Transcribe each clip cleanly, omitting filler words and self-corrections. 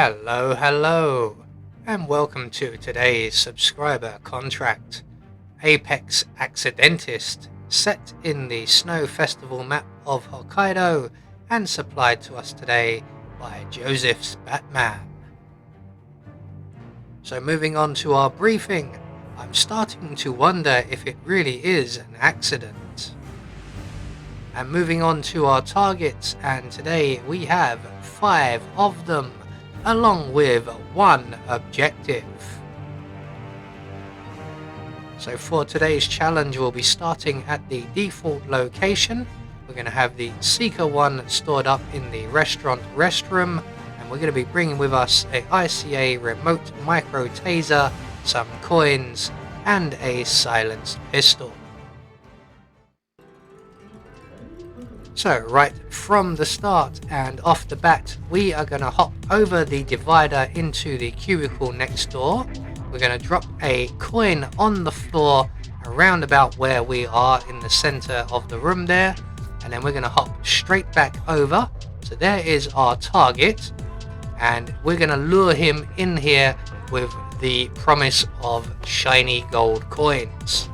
Hello, and welcome to today's subscriber contract, Apex Accidentist, set in the Snow Festival map of Hokkaido and supplied to us today by josephsbatman. So moving on to our briefing, I'm starting to wonder if it really is an accident. And moving on to our targets, and today we have 5 of them, along with 1 objective. So for today's challenge, we'll be starting at the default location. We're going to have the Seeker 1 stored up in the restaurant restroom, and we're going to be bringing with us a ICA remote micro taser, some coins, and a silenced pistol. So right from the start and off the bat, we are going to hop over the divider into the cubicle next door. We're going to drop a coin on the floor around about where we are in the center of the room there, and then we're going to hop straight back over. So there is our target, and we're going to lure him in here with the promise of shiny gold coins.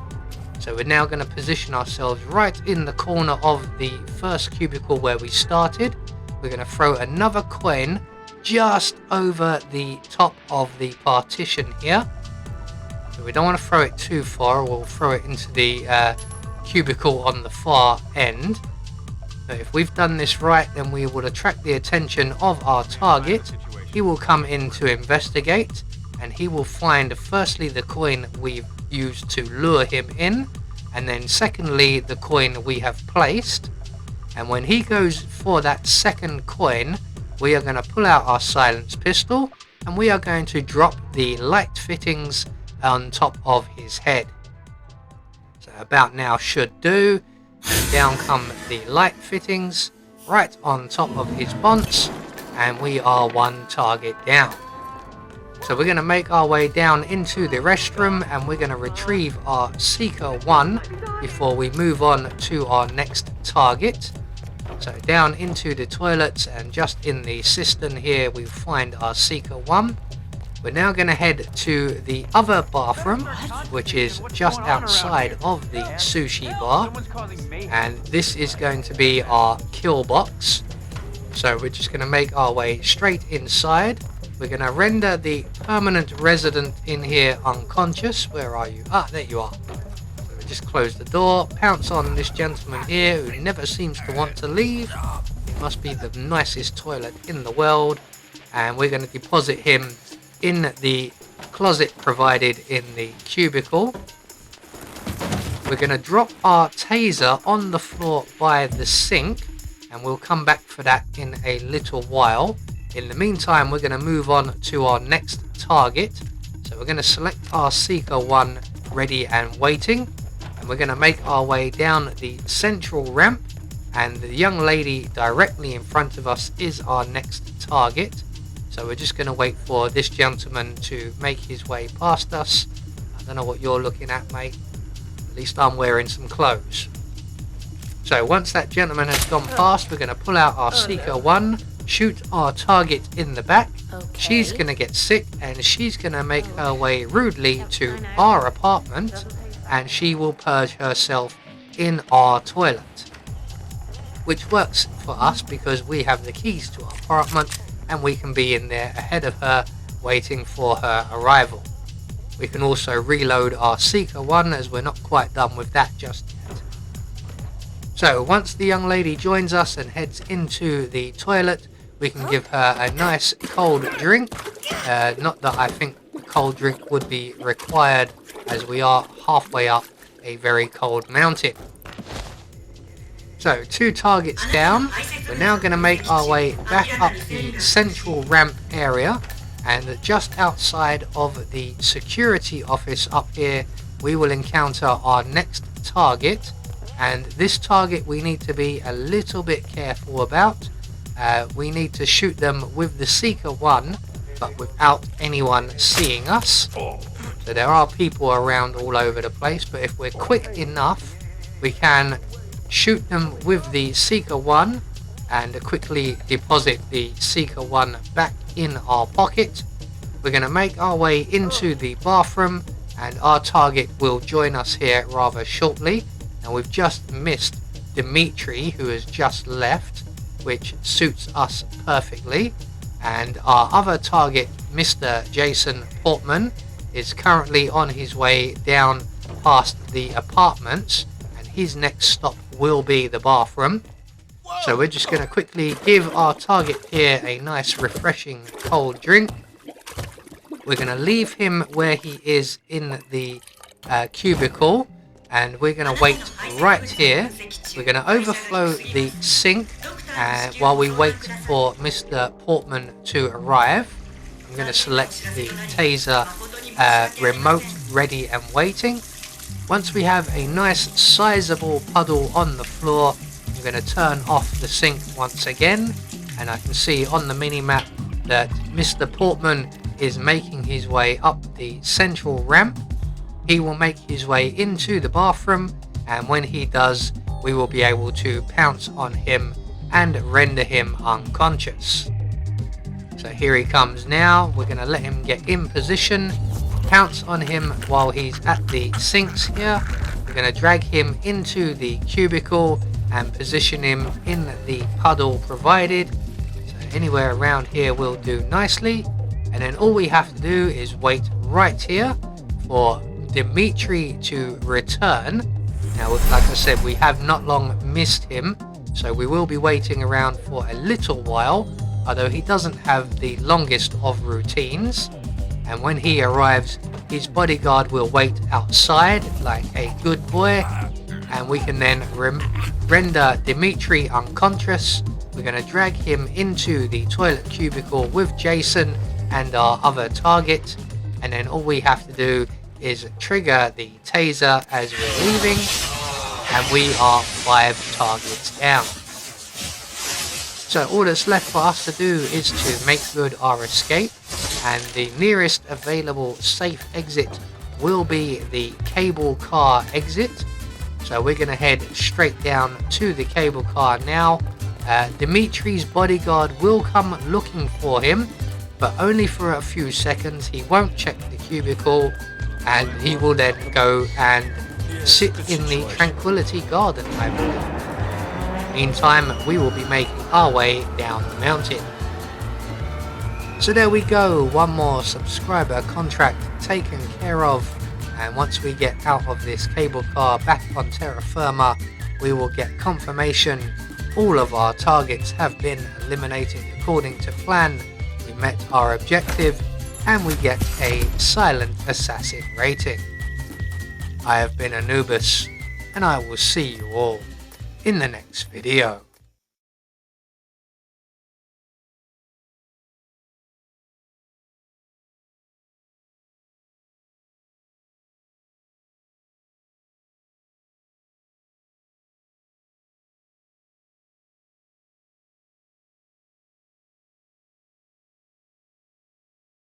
So we're now going to position ourselves right in the corner of the first cubicle where we started. We're going to throw another coin just over the top of the partition here. So we don't want to throw it too far, we'll throw it into the cubicle on the far end. So if we've done this right, then we will attract the attention of our target. He will come in to investigate, and he will find firstly the coin we've used to lure him in, and then secondly the coin we have placed. And when he goes for that second coin, we are going to pull out our silenced pistol, and we are going to drop the light fittings on top of his head. So about now should do, and down come the light fittings right on top of his bonce, and we are 1 target down. So we're going to make our way down into the restroom, and we're going to retrieve our Seeker 1 before we move on to our next target. So down into the toilets, and just in the cistern here we find our Seeker 1. We're now going to head to the other bathroom, which is just outside of the sushi bar, and this is going to be our kill box. So we're just going to make our way straight inside. We're going to render the permanent resident in here unconscious. Where are you? Ah, there you are. So we just close the door, pounce on this gentleman here who never seems to want to leave. It must be the nicest toilet in the world. And we're going to deposit him in the closet provided in the cubicle. We're going to drop our taser on the floor by the sink, and we'll come back for that in a little while. In the meantime, we're going to move on to our next target. So we're going to select our Seeker 1 ready and waiting, and we're going to make our way down the central ramp, and the young lady directly in front of us is our next target. So we're just going to wait for this gentleman to make his way past us. I don't know what you're looking at, mate. At least I'm wearing some clothes. So once that gentleman has gone past, we're going to pull out our Seeker 1, shoot our target in the back. Okay. She's going to get sick, and she's going to make her way rudely to our apartment, and she will purge herself in our toilet, which works for us because we have the keys to our apartment, and we can be in there ahead of her waiting for her arrival. We can also reload our Seeker 1 as we're not quite done with that just yet. So once the young lady joins us and heads into the toilet, we can give her a nice cold drink. Not that I think a cold drink would be required, as we are halfway up a very cold mountain. So 2 targets down. We're now going to make our way back up the central ramp area, and just outside of the security office up here we will encounter our next target, and this target we need to be a little bit careful about. We need to shoot them with the Seeker 1, but without anyone seeing us. So there are people around all over the place, but if we're quick enough we can shoot them with the Seeker 1 and quickly deposit the Seeker 1 back in our pocket. We're going to make our way into the bathroom, and our target will join us here rather shortly. Now we've just missed Dimitri, who has just left, which suits us perfectly. And our other target, Mr. Jason Portman, is currently on his way down past the apartments, and his next stop will be the bathroom. So we're just going to quickly give our target here a nice refreshing cold drink. We're going to leave him where he is in the cubicle, and we're going to wait right here. We're going to overflow the sink while we wait for Mr. Portman to arrive. I'm going to select the taser remote ready and waiting. Once we have a nice sizable puddle on the floor, I'm going to turn off the sink once again, and I can see on the mini-map that Mr. Portman is making his way up the central ramp. He will make his way into the bathroom, and when he does, we will be able to pounce on him and render him unconscious. So here he comes now. We're going to let him get in position, pounce on him while he's at the sinks here. We're going to drag him into the cubicle and position him in the puddle provided. So anywhere around here will do nicely. And then all we have to do is wait right here for Dimitri to return. Now, like I said, we have not long missed him, so we will be waiting around for a little while, although he doesn't have the longest of routines. And when he arrives, his bodyguard will wait outside like a good boy, and we can then render Dimitri unconscious. We're going to drag him into the toilet cubicle with Jason and our other target, and then all we have to do is trigger the taser as we're leaving, and we are 5 targets down. So all that's left for us to do is to make good our escape, and the nearest available safe exit will be the cable car exit. So we're going to head straight down to the cable car now. Dimitri's bodyguard will come looking for him, but only for a few seconds. He won't check the cubicle, and he will then go and sit in the Tranquility Garden, I believe. Meantime, we will be making our way down the mountain. So there we go, one more subscriber contract taken care of, and once we get out of this cable car back on terra firma, we will get confirmation all of our targets have been eliminated according to plan. We met our objective, and we get a silent assassin rating. I have been Anubis, and I will see you all in the next video.